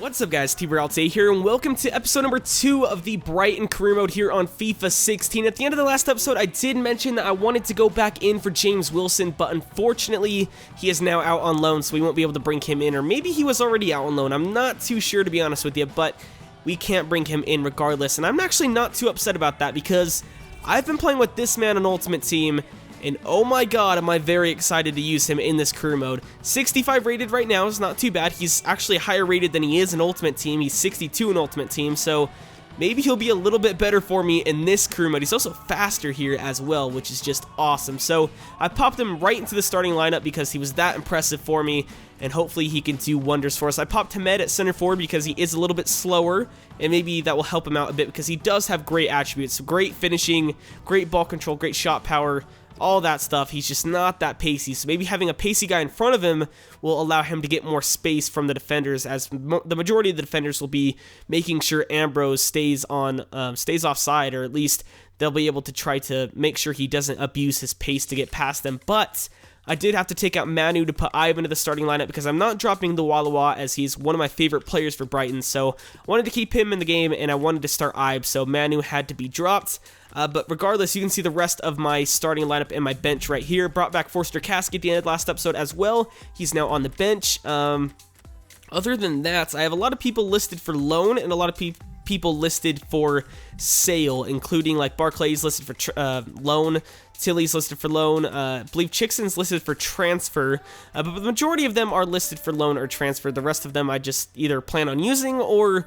What's up guys, TRayALLDay here, and welcome to episode number 2 of the Brighton career mode here on FIFA 16. At the end of the last episode, I did mention that I wanted to go back in for James Wilson, but unfortunately, he is now out on loan, so we won't be able to bring him in, or maybe he was already out on loan. I'm not too sure, to be honest with you, but we can't bring him in regardless, and I'm actually not too upset about that, because I've been playing with this man on Ultimate Team, and oh my god, am I very excited to use him in this career mode. 65 rated right now is not too bad. He's actually higher rated than he is in Ultimate Team. He's 62 in Ultimate Team, so maybe he'll be a little bit better for me in this career mode. He's also faster here as well, which is just awesome. So I popped him right into the starting lineup because he was that impressive for me, and hopefully he can do wonders for us. I popped Hamed at center forward because he is a little bit slower, and maybe that will help him out a bit because he does have great attributes. Great finishing, great ball control, great shot power, all that stuff. He's just not that pacey, so maybe having a pacey guy in front of him will allow him to get more space from the defenders, as the majority of the defenders will be making sure Ambrose stays offside, or at least they'll be able to try to make sure he doesn't abuse his pace to get past them. But I did have to take out Manu to put Ibe into the starting lineup because I'm not dropping the Walawa, as he's one of my favorite players for Brighton, so I wanted to keep him in the game and I wanted to start Ibe, so Manu had to be dropped. But regardless, you can see the rest of my starting lineup and my bench right here. Brought back Forster Kasky at the end of last episode as well. He's now on the bench. Other than that, I have a lot of people listed for loan and a lot of people listed for sale, including like Barclay's listed for loan, Tilly's listed for loan, I believe Chickson's listed for transfer, but the majority of them are listed for loan or transfer. The rest of them I just either plan on using, or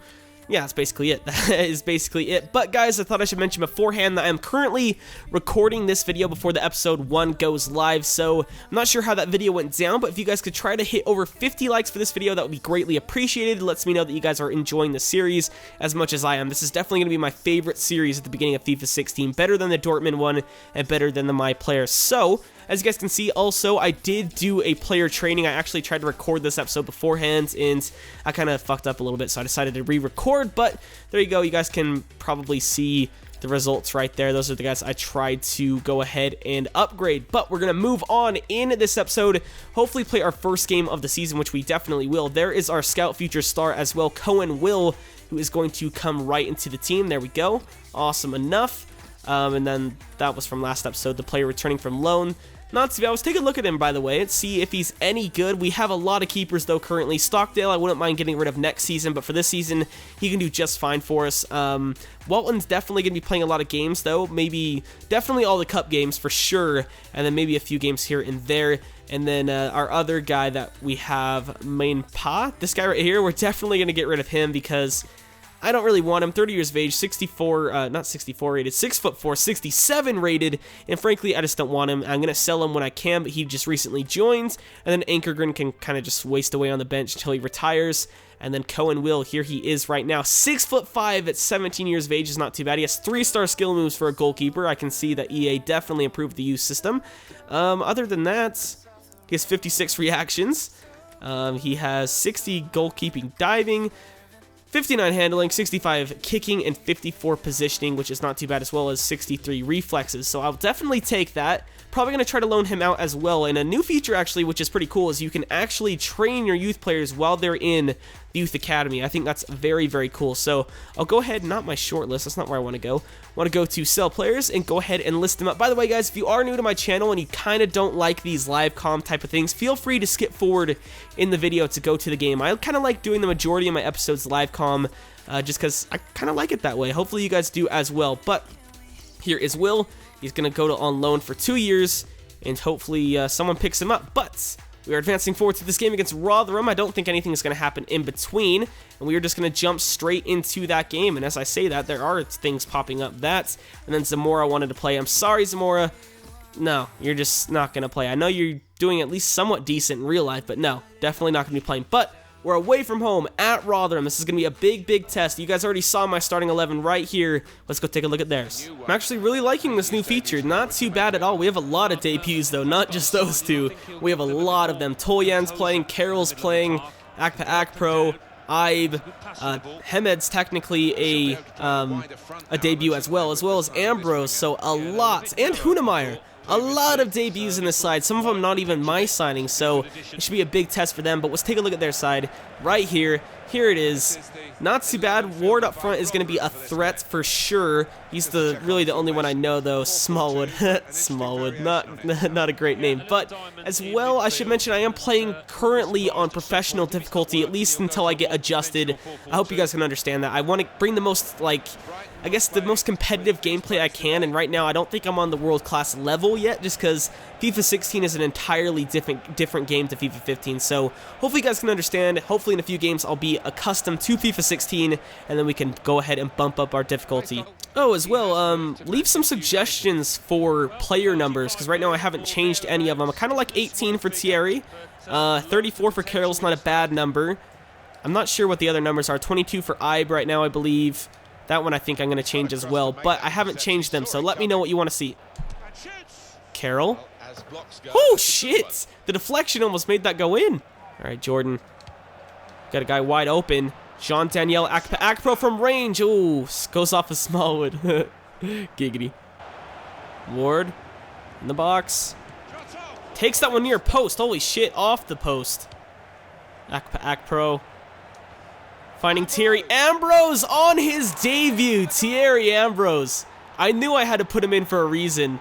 yeah, that's basically it. That is basically it. But guys, I thought I should mention beforehand that I'm currently recording this video before the episode 1 goes live, so I'm not sure how that video went down, but if you guys could try to hit over 50 likes for this video, that would be greatly appreciated. It lets me know that you guys are enjoying the series as much as I am. This is definitely going to be my favorite series at the beginning of FIFA 16, better than the Dortmund one and better than the My Player. So, as you guys can see, also, I did do a player training. I actually tried to record this episode beforehand, and I kind of fucked up a little bit, so I decided to re-record, but there you go. You guys can probably see the results right there. Those are the guys I tried to go ahead and upgrade, but we're going to move on in this episode, hopefully play our first game of the season, which we definitely will. There is our Scout Future Star as well, Cohen Will, who is going to come right into the team. There we go. Awesome enough. And then that was from last episode, the player returning from loan. Not too bad. Let's take a look at him, by the way, and see if he's any good. We have a lot of keepers, though, currently. Stockdale, I wouldn't mind getting rid of next season, but for this season, he can do just fine for us. Walton's definitely going to be playing a lot of games, though. Definitely all the cup games, for sure, and then maybe a few games here and there. And then our other guy that we have, Main Pa, this guy right here, we're definitely going to get rid of him because I don't really want him. 30 years of age, 64, not 64 rated, 6'4", 67 rated, and frankly, I just don't want him. I'm going to sell him when I can, but he just recently joined, and then Ankergren can kind of just waste away on the bench until he retires, and then Cohen Will, here he is right now, 6'5" at 17 years of age is not too bad. He has 3-star skill moves for a goalkeeper. I can see that EA definitely improved the use system. Other than that, he has 56 reactions, he has 60 goalkeeping diving, 59 handling, 65 kicking, and 54 positioning, which is not too bad, as well as 63 reflexes. So I'll definitely take that. Probably going to try to loan him out as well. And a new feature, actually, which is pretty cool, is you can actually train your youth players while they're in the youth academy. I think that's very, very cool. So I'll go ahead, not my short list, that's not where I want to go. I want to go to sell players and go ahead and list them up. By the way, guys, if you are new to my channel and you kind of don't like these live comm type of things, feel free to skip forward in the video to go to the game. I kind of like doing the majority of my episodes live comm, just because I kind of like it that way. Hopefully you guys do as well. But here is Will. He's going to go on loan for 2 years, and hopefully someone picks him up. But we are advancing forward to this game against Rotherham. I don't think anything is going to happen in between, and we are just going to jump straight into that game. And as I say that, there are things popping up. And then Zamora wanted to play. I'm sorry, Zamora. No, you're just not going to play. I know you're doing at least somewhat decent in real life, but no, definitely not going to be playing. But we're away from home at Rotherham. This is going to be a big, big test. You guys already saw my starting 11 right here. Let's go take a look at theirs. I'm actually really liking this new feature. Not too bad at all. We have a lot of debuts, though, not just those two. We have a lot of them. Tolyan's playing, Carroll's playing, Akpa Akpro, Ibe, Hemed's technically a debut as well as Ambrose, so a lot. And Hunemeyer. A lot of debuts in this side, some of them not even my signings, so it should be a big test for them. But let's take a look at their side right here. Here it is. Not too bad. Ward up front is going to be a threat for sure. He's really the only one I know, though. Smallwood. Smallwood. Not a great name. But as well, I should mention I am playing currently on professional difficulty, at least until I get adjusted. I hope you guys can understand that. I want to bring the most, I guess the most competitive gameplay I can, and right now I don't think I'm on the world-class level yet, just because FIFA 16 is an entirely different game to FIFA 15, so hopefully you guys can understand. Hopefully in a few games I'll be accustomed to FIFA 16, and then we can go ahead and bump up our difficulty. Oh, as well, leave some suggestions for player numbers, because right now I haven't changed any of them. I kind of like 18 for Thierry, 34 for Carroll's not a bad number. I'm not sure what the other numbers are. 22 for Ibe right now, I believe. That one I think I'm going to change as well, but I haven't changed them, so let me know what you want to see. Carroll. Oh, shit! The deflection almost made that go in. All right, Jordan. Got a guy wide open. Jean-Daniel Akpro from range. Ooh, goes off of Smallwood. Giggity. Ward in the box. Takes that one near post. Holy shit, off the post. Akpro. Finding Thierry Ambrose on his debut. Thierry Ambrose. I knew I had to put him in for a reason.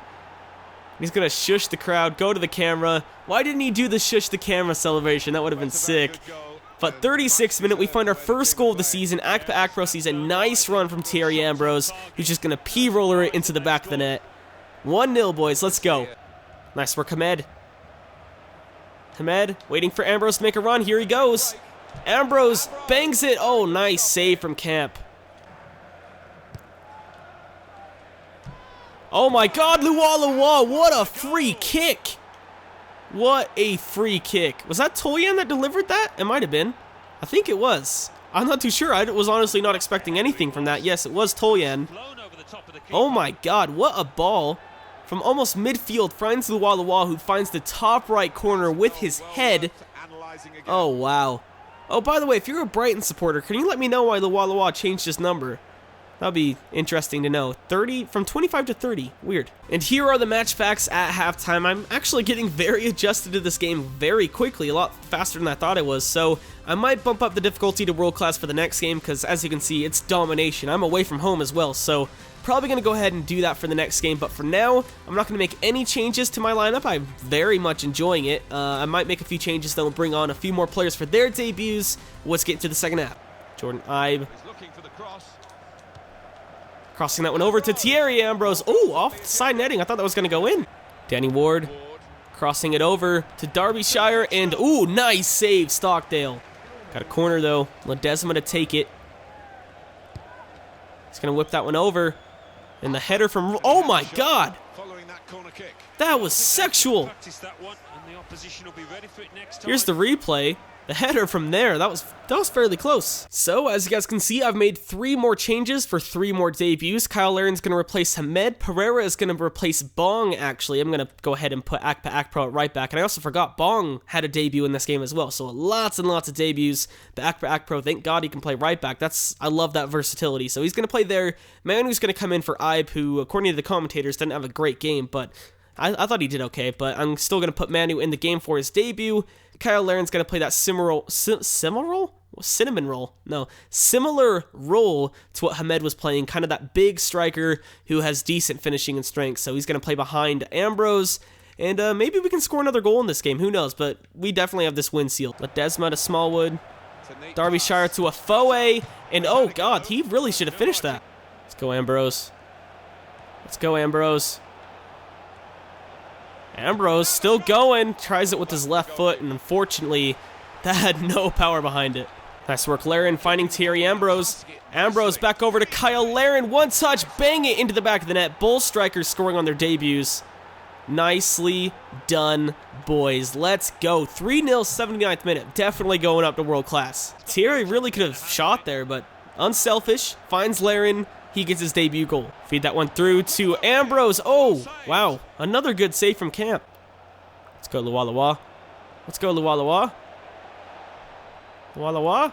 He's going to shush the crowd, go to the camera. Why didn't he do the shush the camera celebration? That would have been sick. But 36th minute, we find our first goal of the season. Akpro sees a nice run from Thierry Ambrose, who's just going to P-roller it into the back of the net. 1-0, boys. Let's go. Nice work, Hamed. Hamed waiting for Ambrose to make a run. Here he goes. Ambrose bangs it. Oh, nice save from Camp. Oh my god, Luwa, what a free kick. What a free kick. Was that Tolyan that delivered that? It might have been. I think it was. I'm not too sure. I was honestly not expecting anything from that. Yes, it was Tolyan. Oh my god, what a ball. From almost midfield, finds Luwa, who finds the top right corner with his head. Oh, wow. Oh, by the way, if you're a Brighton supporter, can you let me know why Luwa changed his number? That'll be interesting to know. 30 from 25 to 30. Weird. And here are the match facts at halftime. I'm actually getting very adjusted to this game very quickly, a lot faster than I thought I was. So I might bump up the difficulty to world class for the next game because, as you can see, it's domination. I'm away from home as well, so probably going to go ahead and do that for the next game. But for now, I'm not going to make any changes to my lineup. I'm very much enjoying it. I might make a few changes, then we'll bring on a few more players for their debuts. Let's get into the second half. Jordan Ibe. Crossing that one over to Thierry Ambrose. Oh, off the side netting. I thought that was going to go in. Danny Ward crossing it over to Derbyshire. And, ooh, nice save, Stockdale. Got a corner, though. Ledesma to take it. He's going to whip that one over. And the header from... Oh, my God. That was sexual. Here's the replay. The header from there, that was fairly close. So, as you guys can see, I've made 3 more changes for 3 more debuts. Kyle Laren's going to replace Hamed. Pereira is going to replace Bong, actually. I'm going to go ahead and put Akpro at right back. And I also forgot Bong had a debut in this game as well. So, lots and lots of debuts. But Akpro, thank God he can play right back. I love that versatility. So, he's going to play there. Manu's going to come in for Ibe, who, according to the commentators, didn't have a great game. But I thought he did okay. But I'm still going to put Manu in the game for his debut. Kyle Laren's going to play that similar role to what Hamed was playing, kind of that big striker who has decent finishing and strength. So he's going to play behind Ambrose, and maybe we can score another goal in this game. Who knows? But we definitely have this win sealed. Ledesma to Smallwood, Derbyshire to a Foe, and oh god, he really should have finished that. Let's go Ambrose. Let's go Ambrose. Ambrose still going, tries it with his left foot, and unfortunately, that had no power behind it. Nice work, Laren finding Thierry Ambrose. Ambrose back over to Kyle Laren, one touch, bang it into the back of the net. Both strikers scoring on their debuts. Nicely done, boys. Let's go. 3-0, 79th minute. Definitely going up to world class. Thierry really could have shot there, but unselfish, finds Laren. He gets his debut goal. Feed that one through to Ambrose. Oh, wow. Another good save from Camp. Let's go Luwa. Let's go Luwa. Luwa.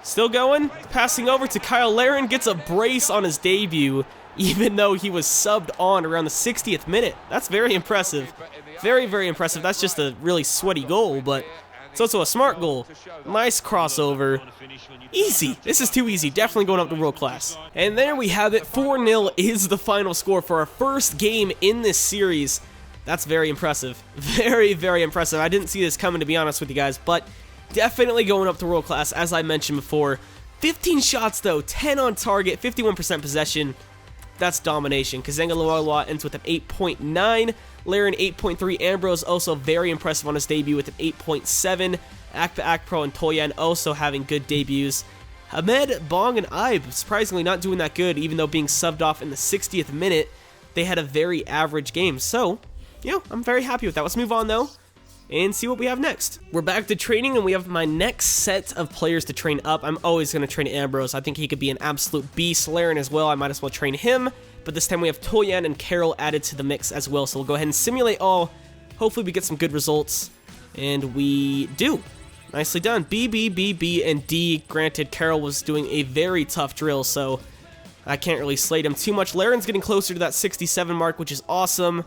Still going. Passing over to Kyle Laren. Gets a brace on his debut. even though he was subbed on around the 60th minute. That's very impressive. Very, very impressive. That's just a really sweaty goal, but it's also a smart goal. Nice crossover. Easy. This is too easy. Definitely going up to world class. And there we have it. 4-0 is the final score for our first game in this series. That's very impressive. Very, very impressive. I didn't see this coming, to be honest with you guys, but definitely going up to world class, as I mentioned before. 15 shots, though. 10 on target. 51% possession. That's domination. Kazenga Lualua ends with an 8.9. Laren 8.3. Ambrose also very impressive on his debut with an 8.7. Akpa Akpro and Toyan also having good debuts. Ahmed, Bong, and Ibe surprisingly not doing that good, even though being subbed off in the 60th minute. They had a very average game. So, I'm very happy with that. Let's move on, though, and see what we have next. We're back to training, and we have my next set of players to train up. I'm always going to train Ambrose. I think he could be an absolute beast. Laren as well. I might as well train him. But this time we have Toyan and Carroll added to the mix as well. So we'll go ahead and simulate all. Hopefully we get some good results. And we do. Nicely done. B, B, B, B, and D. Granted, Carroll was doing a very tough drill, so I can't really slate him too much. Laren's getting closer to that 67 mark, which is awesome.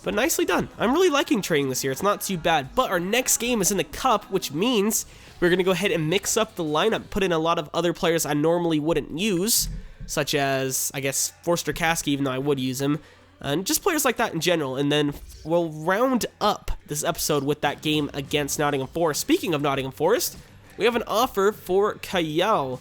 But nicely done. I'm really liking training this year. It's not too bad. But our next game is in the Cup, which means we're going to go ahead and mix up the lineup, put in a lot of other players I normally wouldn't use, such as, I guess, Forster Kasky, even though I would use him, and just players like that in general. And then we'll round up this episode with that game against Nottingham Forest. Speaking of Nottingham Forest, we have an offer for Kayal.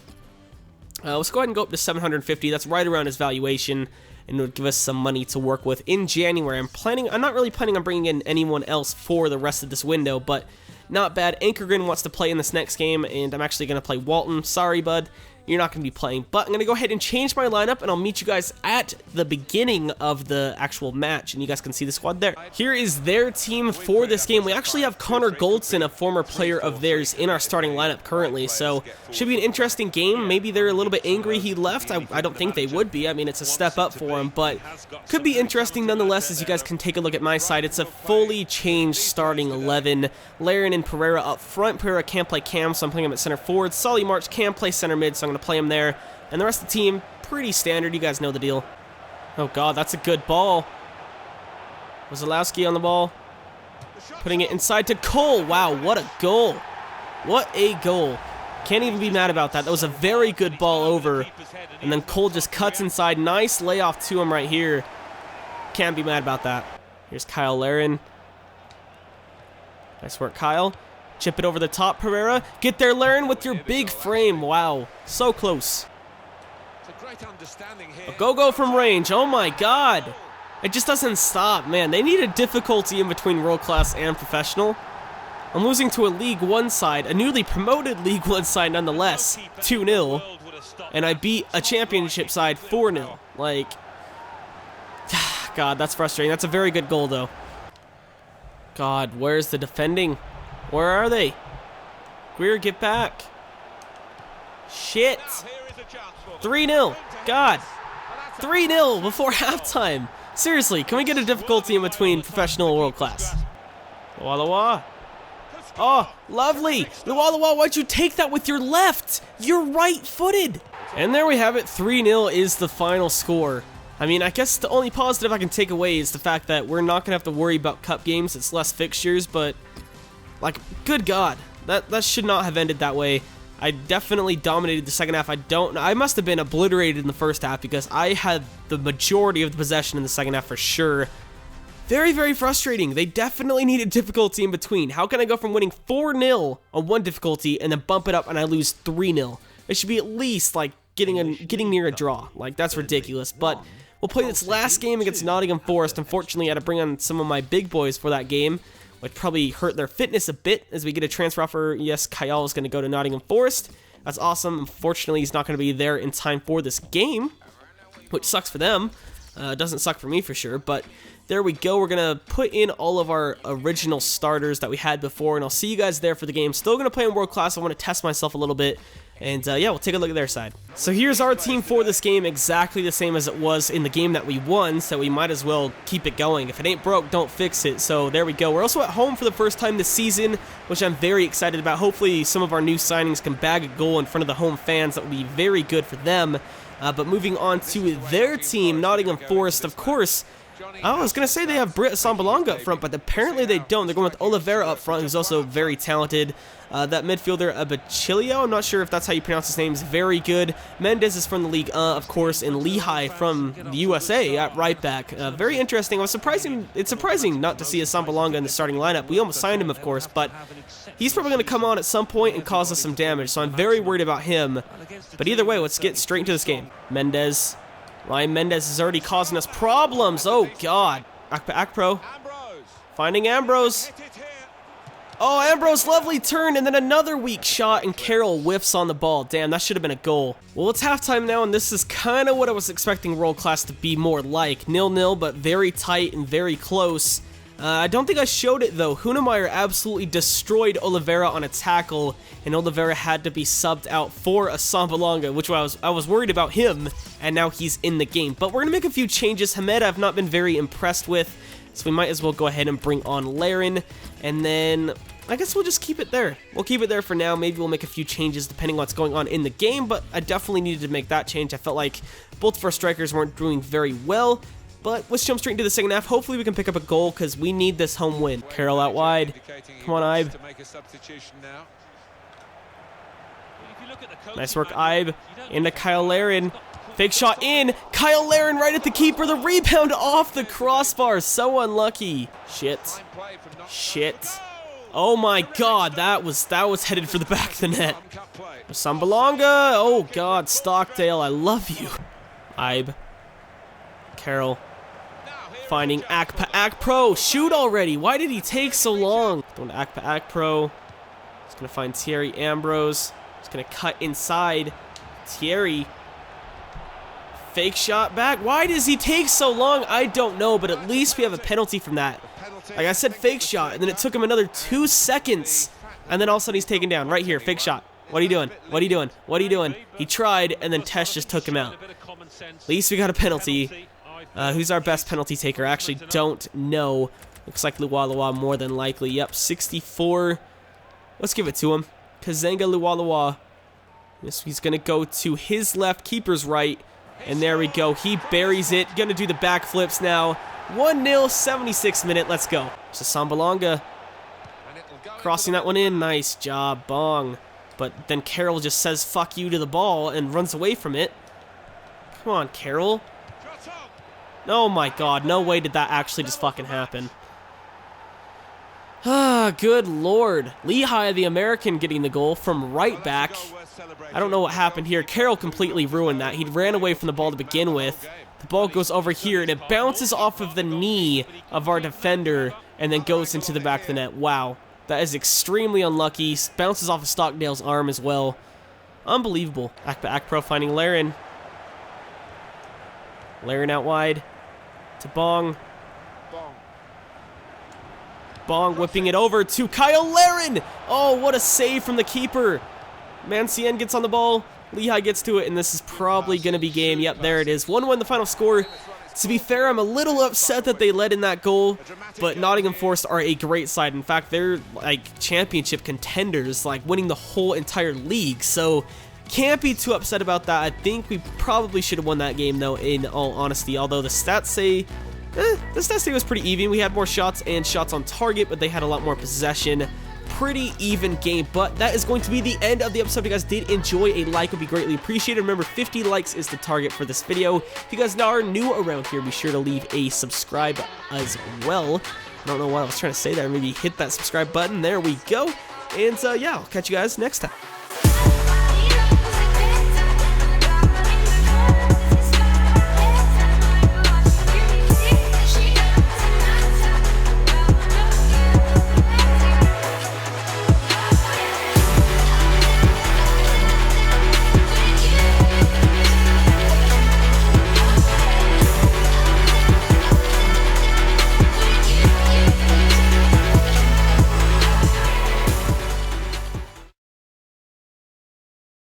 Let's go ahead and go up to 750. That's right around his valuation, and it would give us some money to work with in January. I'm not really planning on bringing in anyone else for the rest of this window, but not bad. Ankergren wants to play in this next game, and I'm actually going to play Walton. Sorry, bud. You're not going to be playing, but I'm going to go ahead and change my lineup, and I'll meet you guys at the beginning of the actual match, and you guys can see the squad there. Here is their team for this game. We actually have Connor Goldson, a former player of theirs, in our starting lineup currently, so should be an interesting game. Maybe they're a little bit angry he left. I don't think they would be. I mean, it's a step up for him, but could be interesting nonetheless, as you guys can take a look at my side. It's a fully changed starting 11. Laren and Pereira up front. Pereira can't play cam, so I'm playing him at center forward. Solly March can play center mid, so I'm going to play him there. And the rest of the team, pretty standard. You guys know the deal. Oh, God, that's a good ball. Wazalowski on the ball. Putting it inside to Cole. Wow, what a goal. What a goal. Can't even be mad about that. That was a very good ball over. And then Cole just cuts inside. Nice layoff to him right here. Can't be mad about that. Here's Kyle Laren. Nice work, Kyle. Chip it over the top, Pereira. Get there, Laren, with your big frame. Wow, so close. A go-go from range. Oh, my God. It just doesn't stop. Man, they need a difficulty in between world class and professional. I'm losing to a League One side, a newly promoted League One side nonetheless, 2-0. And I beat a championship side 4-0. Like, God, that's frustrating. That's a very good goal, though. God, where's the defending? Where are they? Greer, get back. Shit. 3-0. God. 3-0 before halftime. Seriously, can we get a difficulty in between professional and world class? Lualua. Oh, lovely. Lualua, why'd you take that with your left? You're right-footed. And there we have it. 3-0 is the final score. I mean, I guess the only positive I can take away is the fact that we're not going to have to worry about cup games. It's less fixtures, but, like, good God. That should not have ended that way. I definitely dominated the second half. I must have been obliterated in the first half because I had the majority of the possession in the second half for sure. Very, very frustrating. They definitely needed difficulty in between. How can I go from winning 4-0 on one difficulty and then bump it up and I lose 3-0? It should be at least, like, getting near a draw. Like, that's ridiculous. But we'll play this last game against Nottingham Forest. Unfortunately, I had to bring on some of my big boys for that game, which probably hurt their fitness a bit as we get a transfer offer. Yes, Kayal is going to go to Nottingham Forest. That's awesome. Unfortunately, he's not going to be there in time for this game, which sucks for them. Doesn't suck for me for sure, but there we go. We're going to put in all of our original starters that we had before, and I'll see you guys there for the game. Still going to play in World Class. I want to test myself a little bit. And yeah, we'll take a look at their side. So here's our team for this game, exactly the same as it was in the game that we won, so we might as well keep it going. If it ain't broke, don't fix it. So there we go. We're also at home for the first time this season, which I'm very excited about. Hopefully some of our new signings can bag a goal in front of the home fans. That would be very good for them. But moving on to their team, Nottingham Forest, of course. I was going to say they have Britt Sambalonga up front, but apparently they don't. They're going with Oliveira up front, who's also very talented. That midfielder, Abachilio, I'm not sure if that's how you pronounce his name, is very good. Mendes is from the League, of course, and Lehigh from the USA at right back. Very interesting. It's surprising not to see a Sambalonga in the starting lineup. We almost signed him, of course, but he's probably going to come on at some point and cause us some damage, so I'm very worried about him. But either way, let's get straight into this game. Mendes. Ryan Mendes is already causing us problems. Oh, God. Akpro. Finding Ambrose. Oh, Ambrose, lovely turn, and then another weak shot, and Carroll whiffs on the ball. Damn, that should have been a goal. Well, it's halftime now, and this is kind of what I was expecting World Class to be more like. 0-0, but very tight and very close. I don't think I showed it, though. Hunemeyer absolutely destroyed Oliveira on a tackle, and Oliveira had to be subbed out for a Sambalonga, which I was worried about him, and now he's in the game. But we're going to make a few changes. Hamed I've not been very impressed with, so we might as well go ahead and bring on Laren, and then I guess we'll just keep it there. We'll keep it there for now. Maybe we'll make a few changes depending on what's going on in the game, but I definitely needed to make that change. I felt like both of our strikers weren't doing very well. But let's jump straight into the second half. Hopefully we can pick up a goal because we need this home win. Carroll out wide. Come on, Ibe. Nice work, Ibe. Into Kyle Laren. Fake shot in. Kyle Laren right at the keeper. The rebound off the crossbar. So unlucky. Shit. Oh my God, that was headed for the back of the net. Sambalonga. Oh God, Stockdale, I love you. Ibe. Carroll. Finding Akpro. Shoot already. Why did he take so long? Going to Akpro. He's going to find Thierry Ambrose. He's going to cut inside. Thierry. Fake shot back. Why does he take so long? I don't know, but at least we have a penalty from that. Like I said, fake shot, and then it took him another 2 seconds. And then all of a sudden he's taken down. Right here, fake shot. What are you doing? What are you doing? What are you doing? He tried, and then Tesh just took him out. At least we got a penalty. Who's our best penalty taker? I actually don't know. Looks like Lualua more than likely. Yep, 64. Let's give it to him. Kazenga Lualua. He's going to go to his left, keeper's right. And there we go. He buries it. Going to do the backflips now. 1-0, 76th minute. Let's go. It's a Sambalonga. Crossing that one in. Nice job, Bong. But then Carroll just says fuck you to the ball and runs away from it. Come on, Carroll. Oh my God, no way did that actually just fucking happen. Ah, good lord. Lehigh, the American, getting the goal from right back. I don't know what happened here. Carroll completely ruined that. He ran away from the ball to begin with. The ball goes over here, and it bounces off of the knee of our defender and then goes into the back of the net. Wow, that is extremely unlucky. Bounces off of Stockdale's arm as well. Unbelievable. Akpro finding Laren. Laren out wide to Bong. Bong whipping it over to Kyle Laren. Oh, what a save from the keeper. Mancien gets on the ball. Lehigh gets to it, and this is probably going to be game. Yep, there it is. 1-1 the final score. To be fair, I'm a little upset that they led in that goal, but Nottingham Forest are a great side. In fact, they're like championship contenders, like winning the whole entire league. So can't be too upset about that. I think we probably should have won that game, though, in all honesty. Although the stats say it was pretty even. We had more shots and shots on target, but they had a lot more possession. Pretty even game, but that is going to be the end of the episode. If you guys did enjoy, a like would be greatly appreciated. Remember, 50 likes is the target for this video. If you guys are new around here, be sure to leave a subscribe as well. I don't know what I was trying to say there. Maybe hit that subscribe button. There we go. And yeah, I'll catch you guys next time.